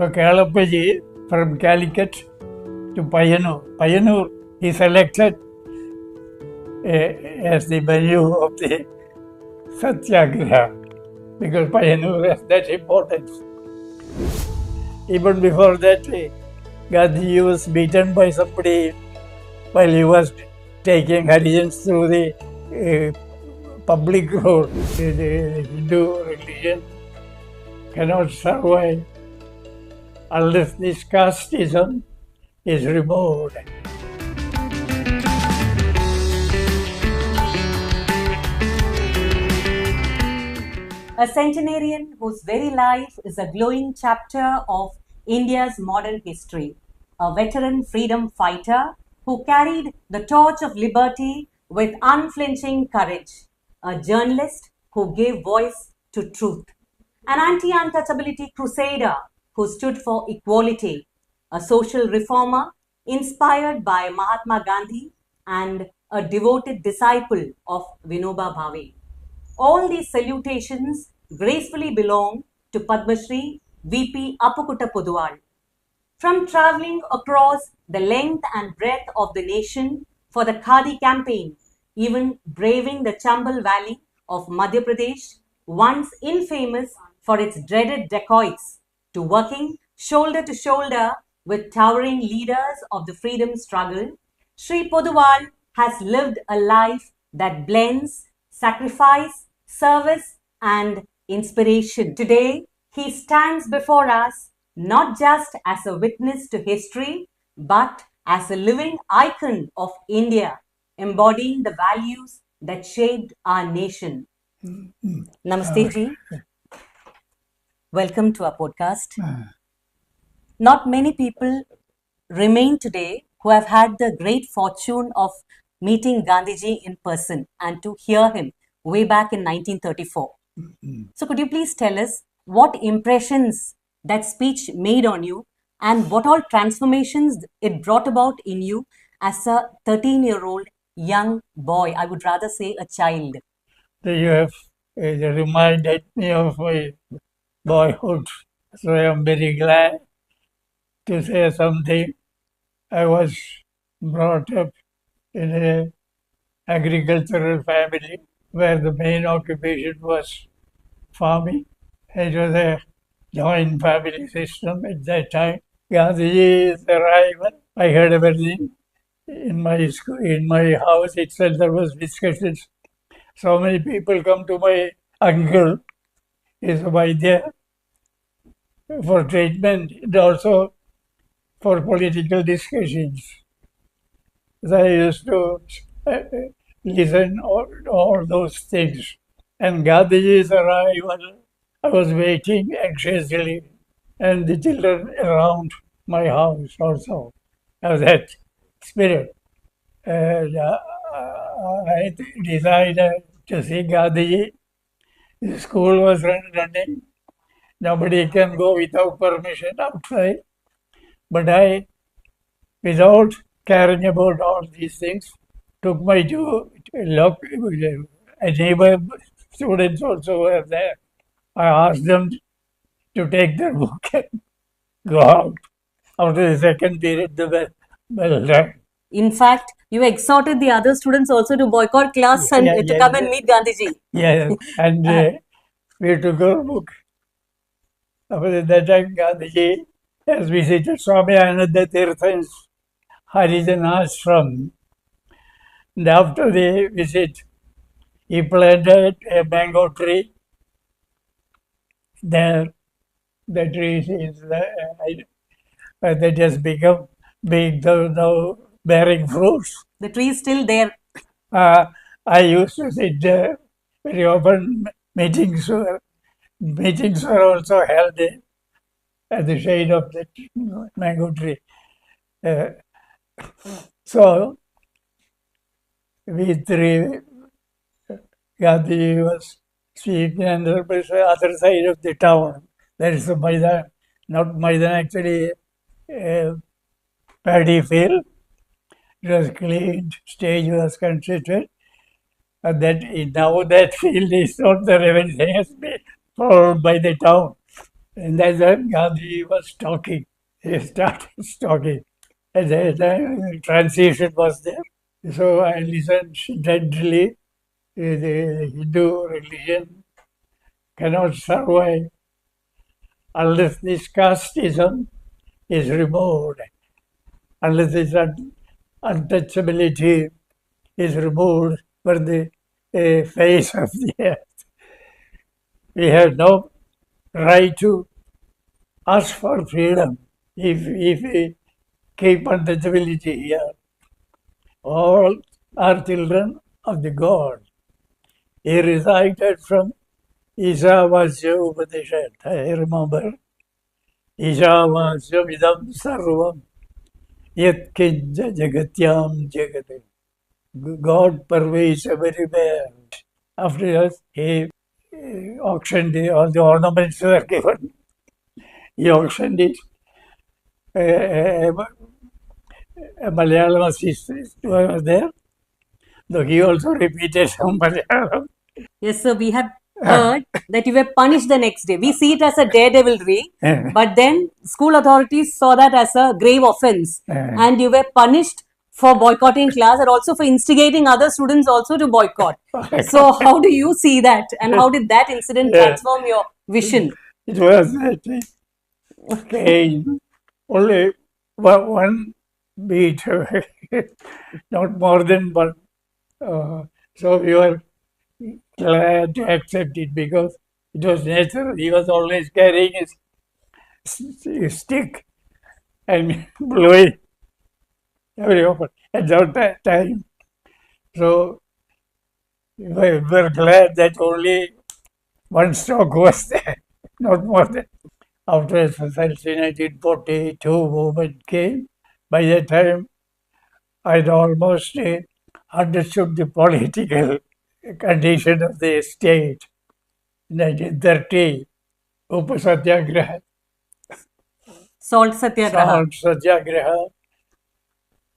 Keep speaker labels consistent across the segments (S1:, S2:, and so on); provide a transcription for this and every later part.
S1: So Kalapaji from Calicut to Payyanur. Payyanur he selected as the venue of the Satyagraha because Payyanur has that importance. Even before that, Gandhi was beaten by somebody while he was taking Harijans through the public road. The Hindu religion cannot survive unless this casteism is removed.
S2: A centenarian whose very life is a glowing chapter of India's modern history, a veteran freedom fighter who carried the torch of liberty with unflinching courage, a journalist who gave voice to truth, an anti-untouchability crusader who stood for equality, a social reformer inspired by Mahatma Gandhi and a devoted disciple of Vinoba Bhave. All these salutations gracefully belong to Padma Shri V.P. Appukutta Poduwal. From travelling across the length and breadth of the nation for the Khadi campaign, even braving the Chambal Valley of Madhya Pradesh, once infamous for its dreaded dacoits, to working shoulder to shoulder with towering leaders of the freedom struggle, Shri Poduwal has lived a life that blends sacrifice, service, and inspiration. Today, he stands before us not just as a witness to history, but as a living icon of India, embodying the values that shaped our nation. Namaste ji. Welcome to our podcast. Not many people remain today who have had the great fortune of meeting Gandhiji in person and to hear him way back in 1934. So could you please tell us what impressions that speech made on you and what all transformations it brought about in you as a 13-year-old young boy, I would rather say a child?
S1: So you have reminded me of my boyhood, so I am very glad to say something. I was brought up in an agricultural family where the main occupation was farming. It was a joint family system at that time. Gandhiji's arrival, I heard everything. In my school, in my house itself, there was discussions. So many people come to my uncle, is a Vaidya, for treatment and also for political discussions. So I used to listen all those things. And Gandhiji's arrival, I was waiting anxiously, and the children around my house also have that spirit. And I decided to see Gandhiji. The school was running. Nobody can go without permission outside. But I, without caring about all these things, took my two neighbor students also were there. I asked them to take their book and go out. After the second period, the bell rang.
S2: In fact, you exhorted the other students also to boycott class and to come and meet Gandhiji.
S1: Yes, and we took our book. After that time, Gandhiji has visited Swami Ananda Tirtha's Harijan Ashram. And after the visit, he planted a mango tree there. The tree is that has become big, now bearing fruits.
S2: The tree is still there.
S1: I used to sit there very often. Meetings were also held at the shade of the mango tree. So we three, Gandhi was speaking on the other side of the town. There is a Maidan, not Maidan, actually paddy field. It was cleaned, stage was constructed. And that now that field is not there, everything has been followed by the town. And then Gandhi was talking. He started talking. And then the transition was there. So I listened gently. The Hindu religion cannot survive unless this casteism is removed, unless this untouchability is removed from the face of the earth. We have no right to ask for freedom if we keep untouchability here. All are children of the God. He recited from Ishavasya Upanishad. I remember Ishavasya Vidam Sarvam Yat Kinja Jagatyam Jagate. God pervades everywhere. After that, he auctioned all the ornaments were given. He auctioned it. A Malayalam assistant was there. Though he also repeated some Malayalam.
S2: Yes, sir. We have heard that you were punished the next day. We see it as a daredevilry, but then school authorities saw that as a grave offense, and you were punished for boycotting class and also for instigating other students also to boycott. So, how do you see that, and how did that incident transform your vision?
S1: It was okay. Only one beat, not more than one. So we were glad to accept it because it was natural. He was always carrying his stick and blowing every open at that time. So we were glad that only one stroke was there, not more than. After SSLC 1942 movement came, by that time I'd almost understood the political condition of the state. 1930, Upa Satyagraha,
S2: Salt Satyagraha.
S1: Salt Satyagraha.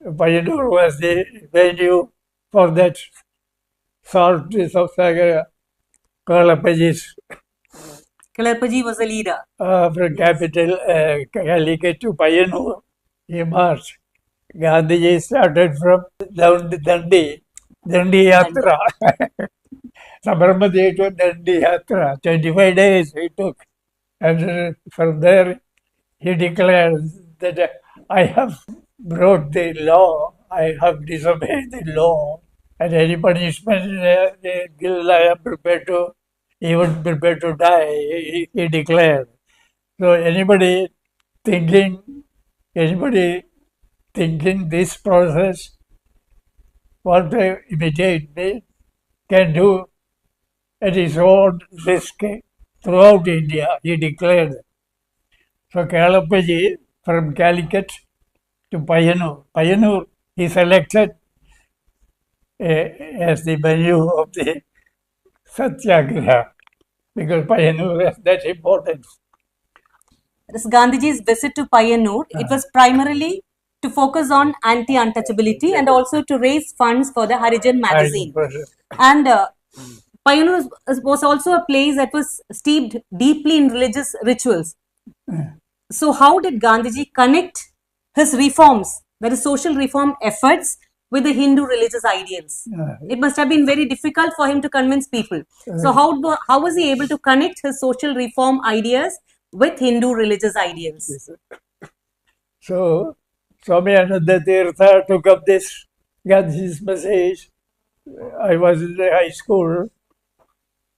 S1: Payanur was the venue for that salt Satyagraha. Kalapajis
S2: Kalarpaji was the leader.
S1: From capital Calicut to Payanur, he marched. Gandhiji started from Dandi Yatra. Sabarmati to Dandi Yatra. 25 days he took. And from there, he declared that I have broke the law, I have disobeyed the law, and any punishment I am prepared to, even prepared to die, he declared. So anybody thinking this process, want to imitate me, can do at his own risk throughout India, he declared. So Kalapaji from Calicut to Payanur, he selected as the venue of the Satyagraha because Payanur has that importance.
S2: This Gandhiji's visit to Payanur, it was primarily to focus on anti-untouchability and also to raise funds for the Harijan magazine. And Payanur was also a place that was steeped deeply in religious rituals. So how did Gandhiji connect his reforms, that is social reform efforts, with the Hindu religious ideals? It must have been very difficult for him to convince people. So how was he able to connect his social reform ideas with Hindu religious ideals?
S1: So Swami Ananda Tirtha took up this Gandhi's message. I was in the high school.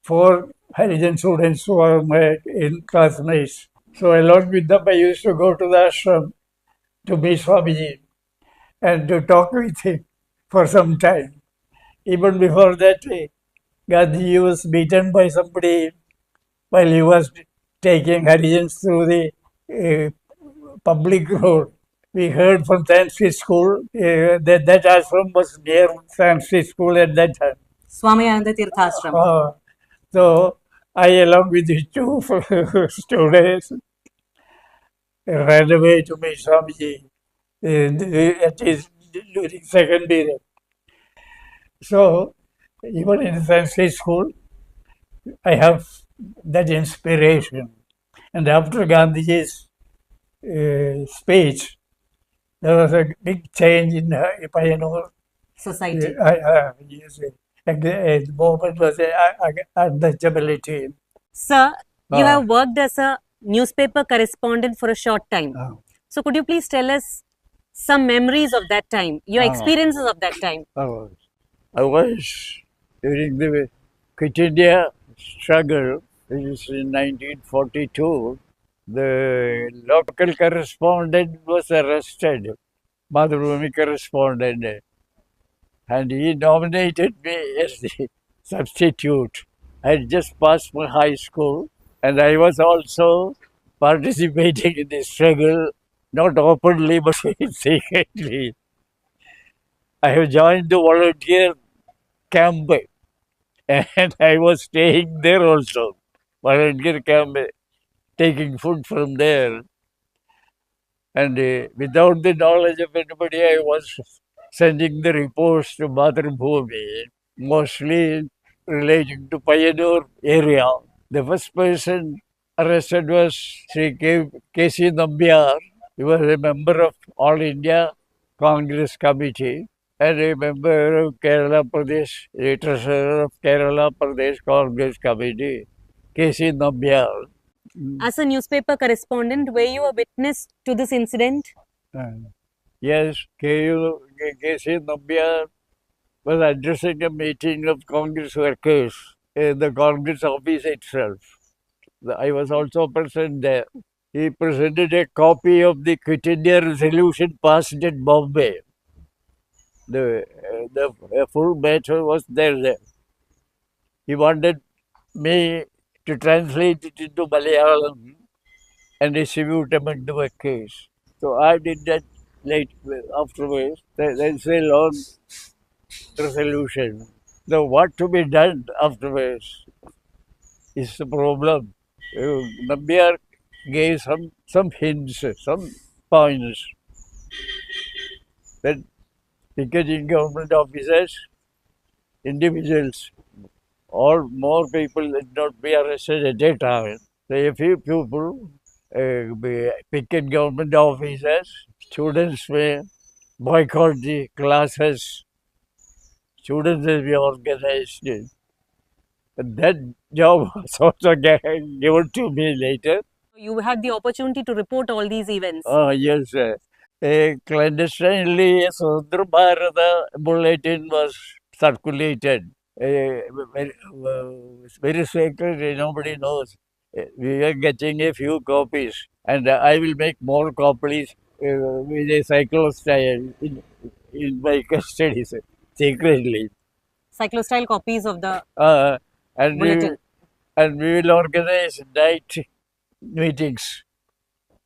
S1: 4 Harijan students who were my classmates. So along with them, I used to go to the ashram to meet Swamiji and to talk with him for some time. Even before that, Gandhi was beaten by somebody while he was taking Harijans through the public road. We heard from Sanskrit school that ashram was near Sanskrit school at that time.
S2: Swami Ananda Tirtha ashram.
S1: So I, along with the 2 students, ran away to meet Swamiji at his during second period. So even in Sanskrit school, I have that inspiration. And after Gandhiji's speech, there was a big change in Payyanur.
S2: Society.
S1: Yes, the movement was untouchability.
S2: Sir, you
S1: Ah.
S2: have worked as a newspaper correspondent for a short time.
S1: Ah.
S2: So, could you please tell us some memories of that time, your
S1: Ah.
S2: experiences of that time?
S1: I was during the Quit India struggle, which is in 1942. The local correspondent was arrested, Madhurumi correspondent, and he nominated me as the substitute. I had just passed my high school, and I was also participating in the struggle, not openly but secretly. I have joined the volunteer camp, and I was staying there also. Volunteer camp, taking food from there. And without the knowledge of anybody, I was sending the reports to Mathrubhumi, mostly relating to Payyanur area. The first person arrested was Sri K.C. Nambiar. He was a member of All India Congress Committee and a member of Kerala Pradesh, the treasurer of Kerala Pradesh Congress Committee, K.C. Nambiar.
S2: As a newspaper correspondent, were you a witness to this incident?
S1: Yes, K.C. Nambiar was addressing a meeting of Congress workers in the Congress office itself. I was also present there. He presented a copy of the Quit India resolution passed at Bombay. The full matter was there. He wanted me to translate it into Malayalam and distribute among the workers. So I did that late afterwards. There's a long resolution. So what to be done afterwards is the problem. Nambiar gave some hints, some points that picketing government officers, individuals, or more people did not be arrested at a time. So a few people picket government officers, students may boycott the classes, students will be organized. And that job was also given to me later.
S2: You had the opportunity to report all these events.
S1: Yes, clandestinely, a Swatantara Bharata bulletin was circulated. Very secret, nobody knows. We are getting a few copies, and I will make more copies with a cyclostyle in my custody, secretly.
S2: Cyclostyle copies of the
S1: And
S2: bulletin.
S1: we will organize night meetings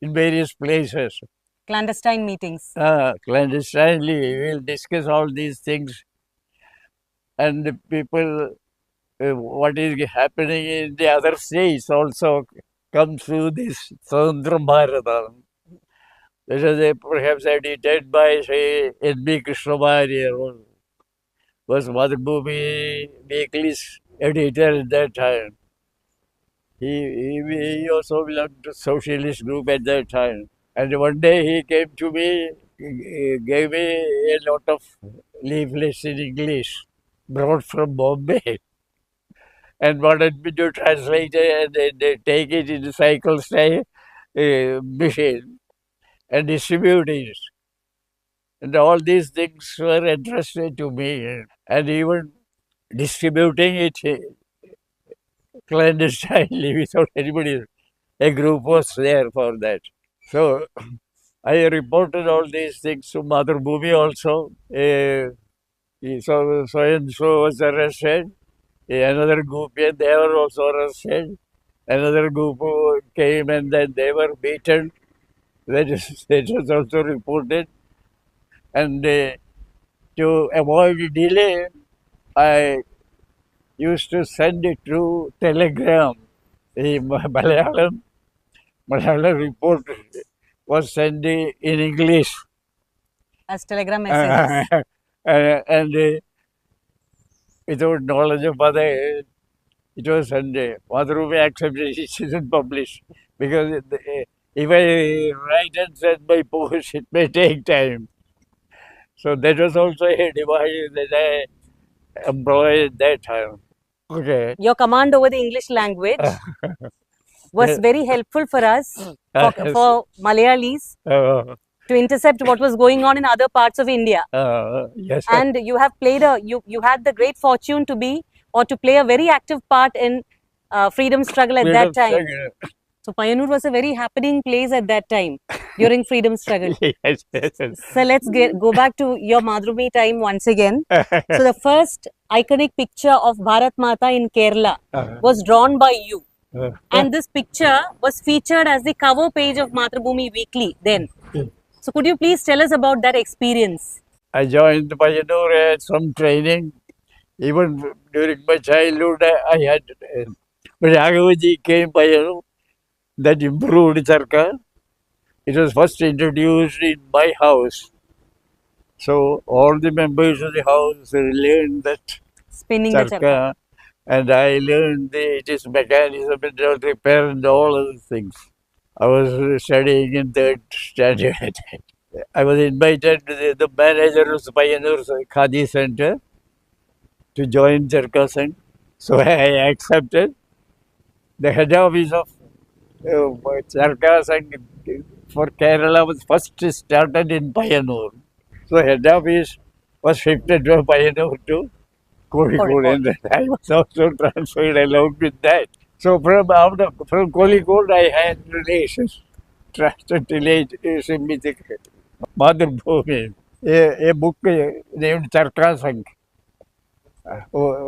S1: in various places.
S2: Clandestine meetings.
S1: Clandestinely, we will discuss all these things, and the people, what is happening in the other states also comes through this Swatantara Bharata. This is perhaps edited by, say, N.B. Krishnamari, was Madhubhumi Weekly's editor at that time. He also belonged to socialist group at that time. And one day he came to me, gave me a lot of leaflets in English brought from Bombay and wanted me to translate it and take it in the cycle style machine and distribute it. And all these things were entrusted to me, and even distributing it clandestinely without anybody. A group was there for that. So I reported all these things to Mathrubhumi also. So and so was arrested. Another group, they were also arrested. Another group came and then they were beaten. That was also reported. And to avoid delay, I used to send it through telegram. The Malayalam report was sent in English.
S2: As telegram messages.
S1: And without knowledge of other, it was sent. Madhurumi accepted it isn't published.
S3: because if I write and send by post, it may take time. So that was also a device that I employed at that time. Okay.
S2: Your command over the English language was very helpful for us,
S3: Yes.
S2: for Malayalis,
S3: Uh,
S2: to intercept what was going on in other parts of India.
S3: yes.
S2: And you have played you had the great fortune to be or to play a very active part in freedom struggle at that time. So Payanur was a very happening place at that time during freedom struggle.
S3: Yes, yes, yes.
S2: So let's go back to your Madhrumi time once again. So the first iconic picture of Bharat Mata in Kerala was drawn by you. And this picture was featured as the cover page of Mathrubhumi Weekly then. So could you please tell us about that experience?
S3: I joined Payanur at some training. Even during my childhood, I had. But Raghuji came Payanur, that improved Charka. It was first introduced in my house. So all the members of the house learned that
S2: Spinning the charka.
S3: Charka, and I learned its mechanism and repair and all other things. I was studying in third standard. I was invited to the manager of Payanur Khadi Center to join Charka Sangh. So I accepted. The head office of Charka Sangh for Kerala was first started in Payanur. So head office was shifted from Payanur to Kozhikode, and I was also transferred along with that. So from Kozhikode, I had relations, trusted relationship with the Madhubhumi. A book named Charka Sangh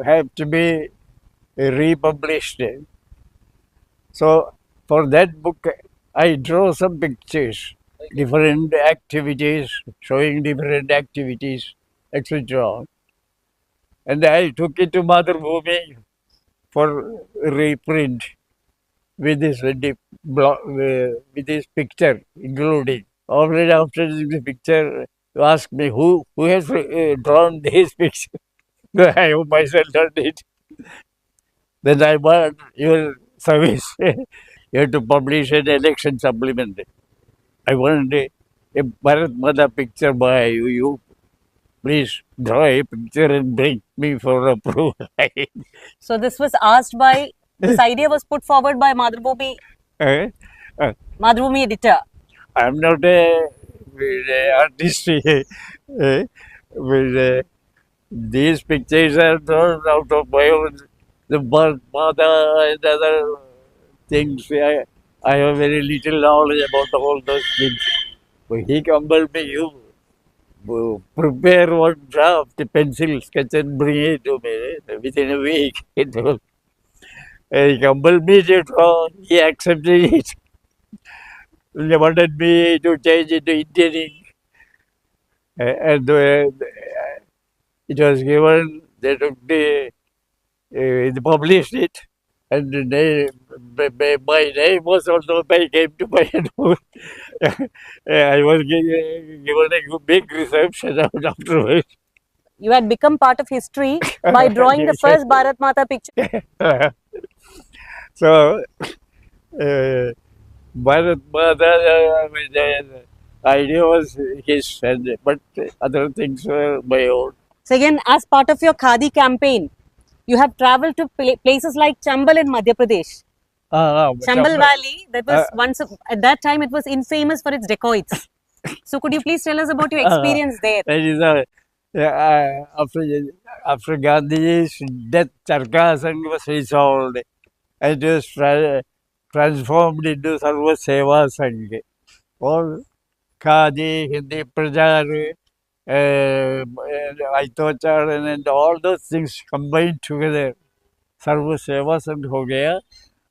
S3: have to be republished. So for that book, I draw some pictures, different activities, showing different activities, etc. And I took it to Madhubhumi for reprint with with this picture including. Already after the picture, you ask me who has drawn this picture. I have myself done it. Then I want your service. You have to publish an election supplement. I want a Bharat Mata picture by you. Please draw a picture and bring me for approval.
S2: So this was asked by, this idea was put forward by Madhrubhumi editor.
S3: I'm not a artist. These pictures are drawn out of my own, the birth, mother, and other things. I have very little knowledge about all those things. But he compelled me, you prepare one draft, pencil sketch, and bring it to me within a week. He compelled me to draw. He accepted it. They wanted me to change it to Indian ink. And it was given, they took they published it, and my name was also came to my door. I was given a big reception afterwards.
S2: You had become part of history by drawing the first Bharat Mata picture.
S3: So, Bharat Mata, the idea was his, but other things were my own.
S2: So again, as part of your Khadi campaign, you have travelled to places like Chambal in Madhya Pradesh. Chambal Valley, that was once, at that time, it was infamous for its dacoits. So could you please tell us about your experience there?
S3: That is after Gandhi's death, Charka Sangh was resolved. It was transformed into Sarva Seva Sangh. All Khadi, Hindi Prajar, Aitochar, and all those things combined together. सर्व सेवा संघ हो गया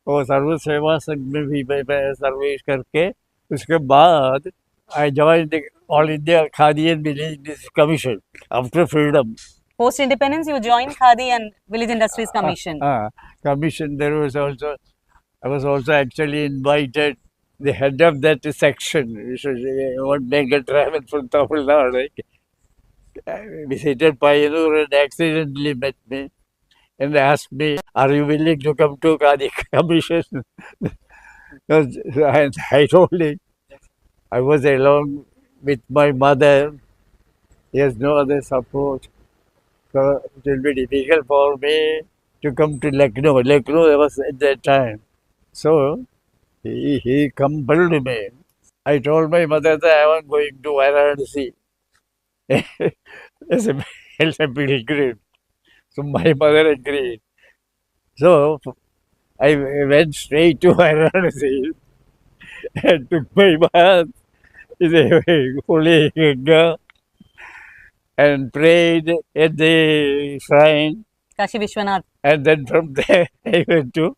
S3: और सर्व सेवा संघ में भी मैं सर्विस करके उसके बाद I join the all India khadi and village commission after freedom.
S2: Post independence, you joined Khadi and Village Industries Commission.
S3: Commission. There was also, I was also actually invited, the head of that section, which was one mega travel from Tamil Nadu, visited Payanur and accidentally met me and asked me, "Are you willing to come to Khadi Commission?" And I told him I was alone with my mother. He has no other support. So it will be difficult for me to come to Lucknow. Lucknow was at that time. So he compelled me. I told my mother that I was going to Varanasi as a pilgrim. So my mother agreed. So I went straight to Varanasi and took my bath in the holy Ganga and prayed at the shrine.
S2: Kashi Vishwanath.
S3: And then from there I went to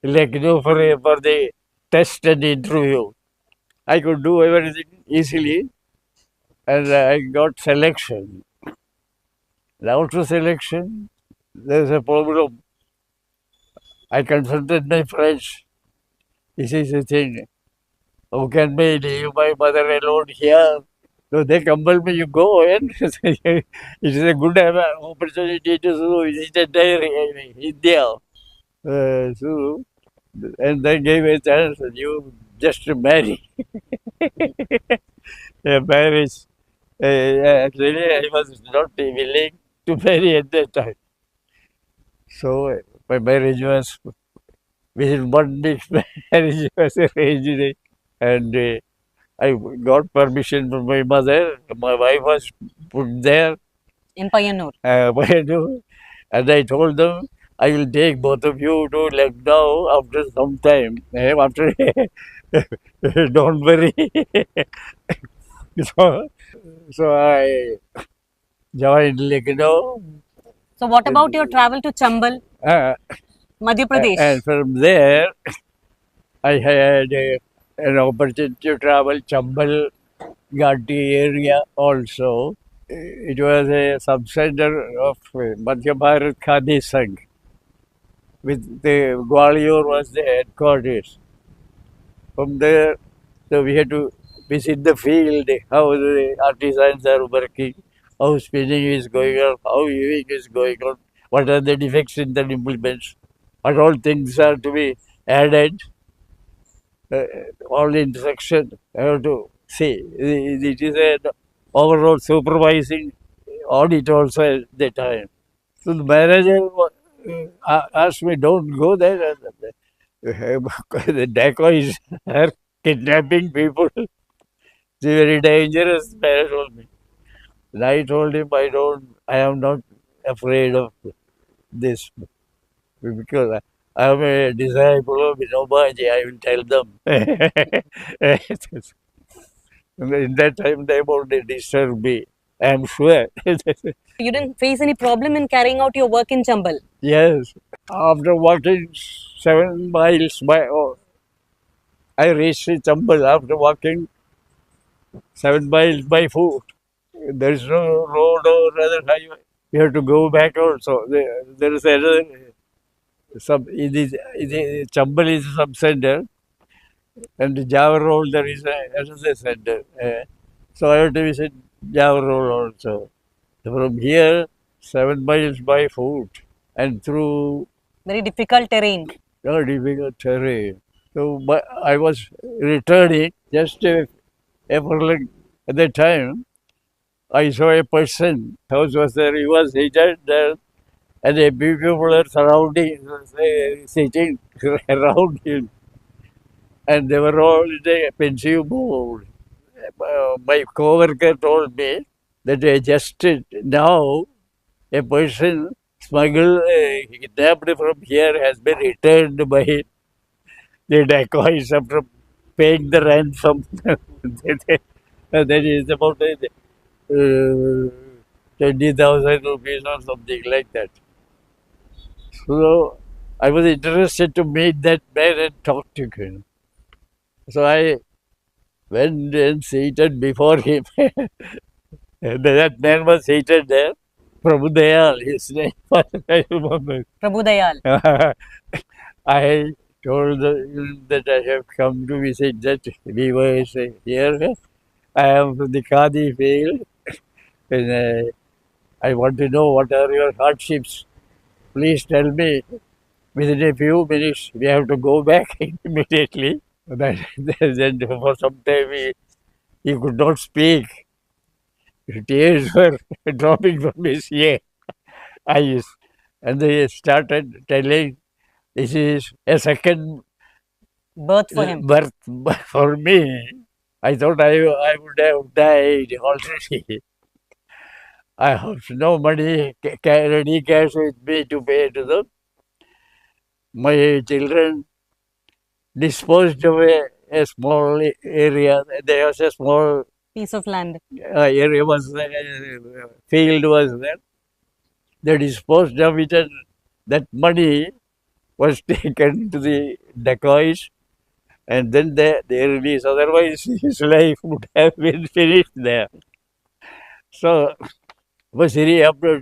S3: Lucknow for the test and interview. I could do everything easily and I got selection. After selection, there's a problem. I consulted my friends. This is the thing. How can I leave my mother alone here? So they compelled me, you go and it is a good opportunity to visit entire India. So, and they gave a chance, you just marry. A marriage. Actually, I was not willing to marry at that time. So my marriage was, within 1 week, marriage was arranged. And I got permission from my mother. My wife was put there.
S2: In Payanur.
S3: And I told them, I will take both of you to Lucknow after some time. After, don't worry. so, so I joined Lucknow.
S2: So what about your travel to Chambal,
S3: Uh,
S2: Madhya Pradesh?
S3: and from there, I had an opportunity to travel Chambal Ghati area also. It was a subcenter of Madhya Bharat Khadi Sangh. With the Gwalior was the headquarters. From there, so we had to visit the field, how the artisans are working, how spinning is going on, how weaving is going on, what are the defects in the implements, what all things are to be added, all the instruction I have to see. It is an overall supervising audit also at the time. So the manager asked me, don't go there. The decoys are kidnapping people. It's very dangerous, manager told me. And I told him, I am not afraid of this because I am a disciple of Vinobaji, I will tell them. In that time, they won't disturb me, I am sure.
S2: You didn't face any problem in carrying out your work in Chambal.
S3: Yes. After walking 7 miles I reached Chambal after walking 7 miles by foot. There is no road or other highway. We have to go back also. There is another Chambal is a sub-center and Jawaharlal there is another center. So I have to visit Jawaharlal also. From here, 7 miles by foot and through
S2: Very difficult terrain.
S3: difficult terrain. So I was returning just a furlong at that time. I saw a person, house was there, he was seated there, and a people were surrounding, sitting around him, and they were all in a pensive mood. My co-worker told me that just now a person smuggled, kidnapped from here has been returned by the dacoits after paying the ransom. That is about 20,000 rupees or something like that. So I was interested to meet that man and talk to him. So I went and seated before him. And that man was seated there. Prabhu Dayal, his name was, I remember.
S2: Prabhu Dayal.
S3: I told him that I have come to visit that weavers here. I am from the Khadi field and I want to know what are your hardships. Please tell me. within a few minutes we have to go back immediately. But then for some time he could not speak. Tears were dropping from his eyes. And they started telling, this is a second
S2: Birth for him.
S3: birth for me. I thought I would have died already. I have no money, ready cash with me to pay to them. My children disposed of a small area. There was a small
S2: Piece of land.
S3: area was there, field was there. They disposed of it, and that money was taken to the dacoits, and then they released. Otherwise, his life would have been finished there. So, Vasiri, after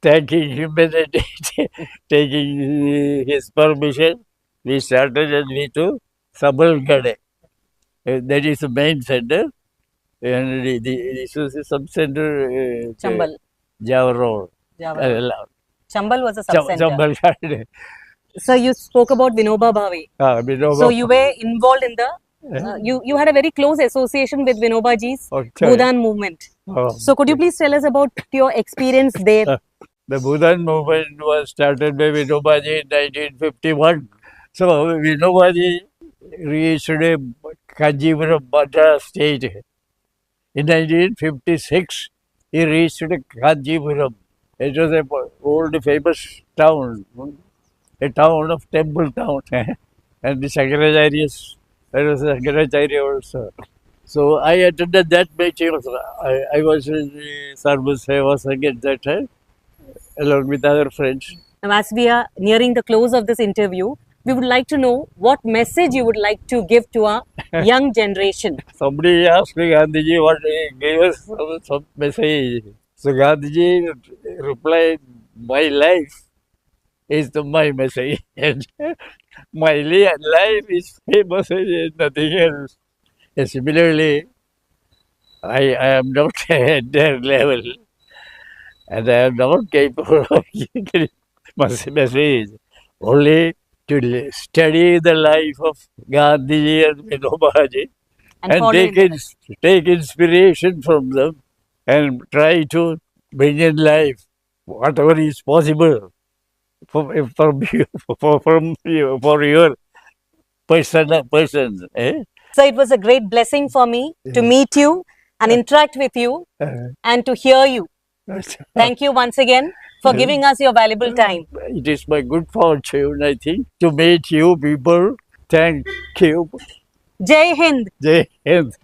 S3: thanking him and taking his permission, we started and we to Sabalgade. That is the main center. And this was a sub-center.
S2: Chambal.
S3: Java Road.
S2: Java. Chambal was a sub-center.
S3: Chambal.
S2: So you spoke about Vinoba Bhave. So you were involved in the, you had a very close association with Vinoba Ji's Bhudan movement. So could you please tell us about your experience there?
S3: The Bhudan movement was started by Vinoba Ji in 1951. So Vinoba Ji reached Kanjipuram, Madras state. In 1956, he reached Kanjipuram. It was an old famous town, a town of temple town. And the Shankaracharyas, there was a Shankaracharya also. So I attended that meeting also. I was in the service, I was at that time, along with other friends.
S2: Now, as we are nearing the close of this interview, we would like to know what message you would like to give to our young generation.
S3: Somebody asked me, Gandhiji, what gave us some message. So Gandhiji replied, my life is my message. And my life is famous and nothing else. And similarly, I am not at their level. And I am not capable of giving message. Only to study the life of Gandhiji and Vinoba Ji and take inspiration from them and try to bring in life whatever is possible from your person.
S2: So it was a great blessing for me to meet you and interact with you and to hear you. Thank you once again for giving us your valuable time.
S3: It is my good fortune, I think, to meet you people. Thank you.
S2: Jai Hind.
S3: Jai Hind.